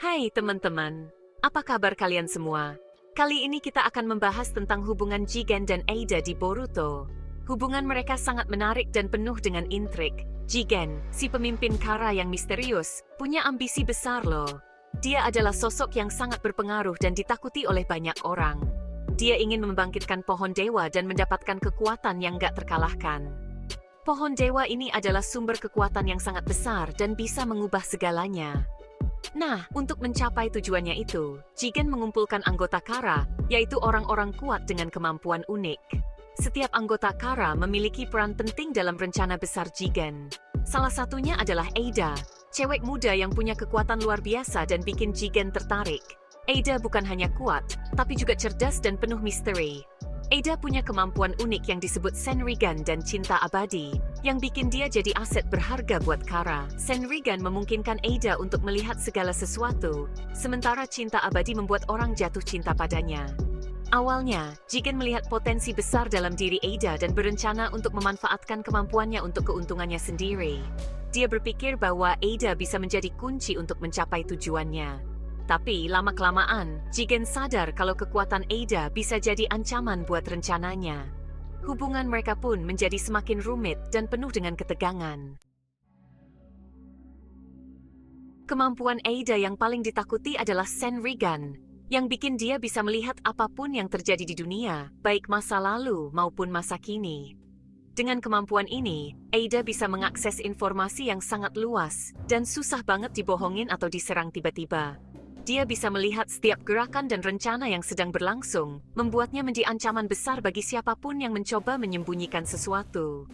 Hai teman-teman, apa kabar kalian semua? Kali ini kita akan membahas tentang hubungan Jigen dan Ada di Boruto. Hubungan mereka sangat menarik dan penuh dengan intrik. Jigen, si pemimpin Kara yang misterius, punya ambisi besar loh. Dia adalah sosok yang sangat berpengaruh dan ditakuti oleh banyak orang. Dia ingin membangkitkan pohon dewa dan mendapatkan kekuatan yang gak terkalahkan. Pohon dewa ini adalah sumber kekuatan yang sangat besar dan bisa mengubah segalanya. Nah, untuk mencapai tujuannya itu, Jigen mengumpulkan anggota Kara, yaitu orang-orang kuat dengan kemampuan unik. Setiap anggota Kara memiliki peran penting dalam rencana besar Jigen. Salah satunya adalah Ada, cewek muda yang punya kekuatan luar biasa dan bikin Jigen tertarik. Ada bukan hanya kuat, tapi juga cerdas dan penuh misteri. Ada punya kemampuan unik yang disebut Senrigan dan cinta abadi, yang bikin dia jadi aset berharga buat Kara. Senrigan memungkinkan Ada untuk melihat segala sesuatu, sementara cinta abadi membuat orang jatuh cinta padanya. Awalnya, Jigen melihat potensi besar dalam diri Ada dan berencana untuk memanfaatkan kemampuannya untuk keuntungannya sendiri. Dia berpikir bahwa Ada bisa menjadi kunci untuk mencapai tujuannya. Tapi lama-kelamaan, Jigen sadar kalau kekuatan Ada bisa jadi ancaman buat rencananya. Hubungan mereka pun menjadi semakin rumit dan penuh dengan ketegangan. Kemampuan Ada yang paling ditakuti adalah Senrigan, yang bikin dia bisa melihat apapun yang terjadi di dunia, baik masa lalu maupun masa kini. Dengan kemampuan ini, Ada bisa mengakses informasi yang sangat luas dan susah banget dibohongin atau diserang tiba-tiba. Dia bisa melihat setiap gerakan dan rencana yang sedang berlangsung, membuatnya menjadi ancaman besar bagi siapapun yang mencoba menyembunyikan sesuatu.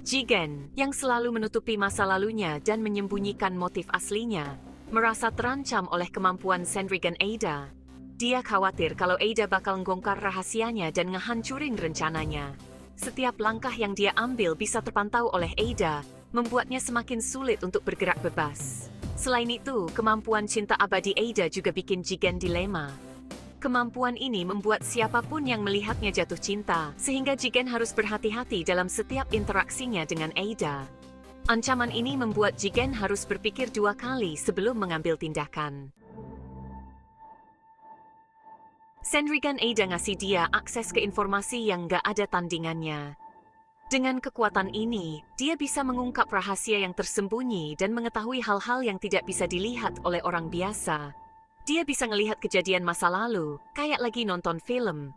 Jigen, yang selalu menutupi masa lalunya dan menyembunyikan motif aslinya, merasa terancam oleh kemampuan Senrigan Ada. Dia khawatir kalau Ada bakal menggongkar rahasianya dan ngehancurin rencananya. Setiap langkah yang dia ambil bisa terpantau oleh Ada, membuatnya semakin sulit untuk bergerak bebas. Selain itu, kemampuan cinta abadi Ada juga bikin Jigen dilema. Kemampuan ini membuat siapapun yang melihatnya jatuh cinta, sehingga Jigen harus berhati-hati dalam setiap interaksinya dengan Ada. Ancaman ini membuat Jigen harus berpikir dua kali sebelum mengambil tindakan. Senrigan Ada ngasih dia akses ke informasi yang gak ada tandingannya. Dengan kekuatan ini, dia bisa mengungkap rahasia yang tersembunyi dan mengetahui hal-hal yang tidak bisa dilihat oleh orang biasa. Dia bisa ngelihat kejadian masa lalu, kayak lagi nonton film.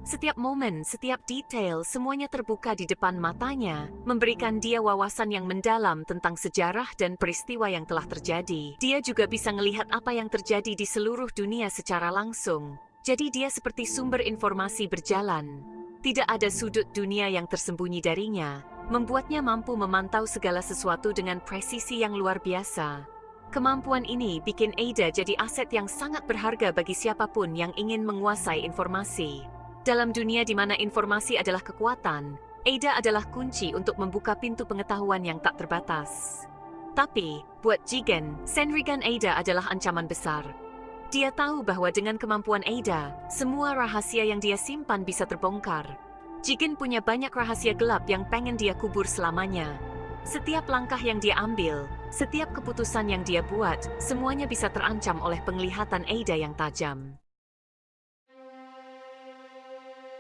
Setiap momen, setiap detail, semuanya terbuka di depan matanya, memberikan dia wawasan yang mendalam tentang sejarah dan peristiwa yang telah terjadi. Dia juga bisa ngelihat apa yang terjadi di seluruh dunia secara langsung. Jadi dia seperti sumber informasi berjalan. Tidak ada sudut dunia yang tersembunyi darinya, membuatnya mampu memantau segala sesuatu dengan presisi yang luar biasa. Kemampuan ini bikin Ada jadi aset yang sangat berharga bagi siapapun yang ingin menguasai informasi. Dalam dunia di mana informasi adalah kekuatan, Ada adalah kunci untuk membuka pintu pengetahuan yang tak terbatas. Tapi, buat Jigen, Senrigan Ada adalah ancaman besar. Dia tahu bahwa dengan kemampuan Ada, semua rahasia yang dia simpan bisa terbongkar. Jigen punya banyak rahasia gelap yang pengen dia kubur selamanya. Setiap langkah yang dia ambil, setiap keputusan yang dia buat, semuanya bisa terancam oleh penglihatan Ada yang tajam.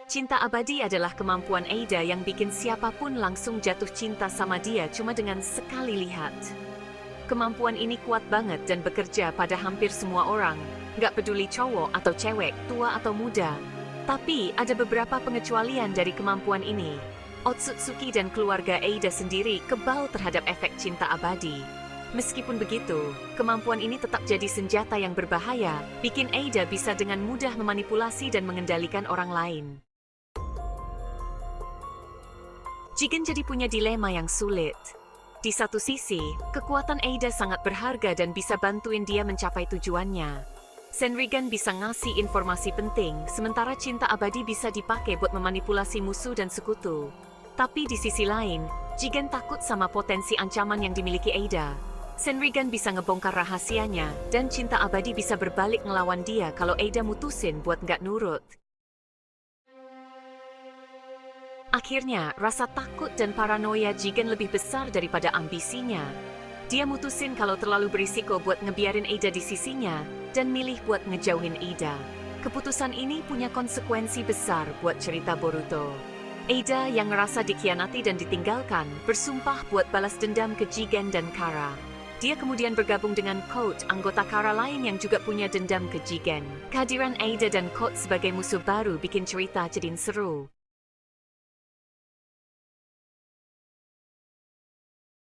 Cinta abadi adalah kemampuan Ada yang bikin siapapun langsung jatuh cinta sama dia cuma dengan sekali lihat. Kemampuan ini kuat banget dan bekerja pada hampir semua orang, gak peduli cowok atau cewek, tua atau muda. Tapi ada beberapa pengecualian dari kemampuan ini. Otsutsuki dan keluarga Ada sendiri kebal terhadap efek cinta abadi. Meskipun begitu, kemampuan ini tetap jadi senjata yang berbahaya, bikin Ada bisa dengan mudah memanipulasi dan mengendalikan orang lain. Jigen jadi punya dilema yang sulit. Di satu sisi, kekuatan Ada sangat berharga dan bisa bantuin dia mencapai tujuannya. Senrigan bisa ngasih informasi penting, sementara cinta abadi bisa dipakai buat memanipulasi musuh dan sekutu. Tapi di sisi lain, Jigen takut sama potensi ancaman yang dimiliki Ada. Senrigan bisa ngebongkar rahasianya, dan cinta abadi bisa berbalik ngelawan dia kalau Ada mutusin buat nggak nurut. Akhirnya, rasa takut dan paranoia Jigen lebih besar daripada ambisinya. Dia mutusin kalau terlalu berisiko buat ngebiarin Ada di sisinya, dan milih buat ngejauhin Ada. Keputusan ini punya konsekuensi besar buat cerita Boruto. Ada yang ngerasa dikhianati dan ditinggalkan, bersumpah buat balas dendam ke Jigen dan Kara. Dia kemudian bergabung dengan Code, anggota Kara lain yang juga punya dendam ke Jigen. Kehadiran Ada dan Code sebagai musuh baru bikin cerita jadi seru.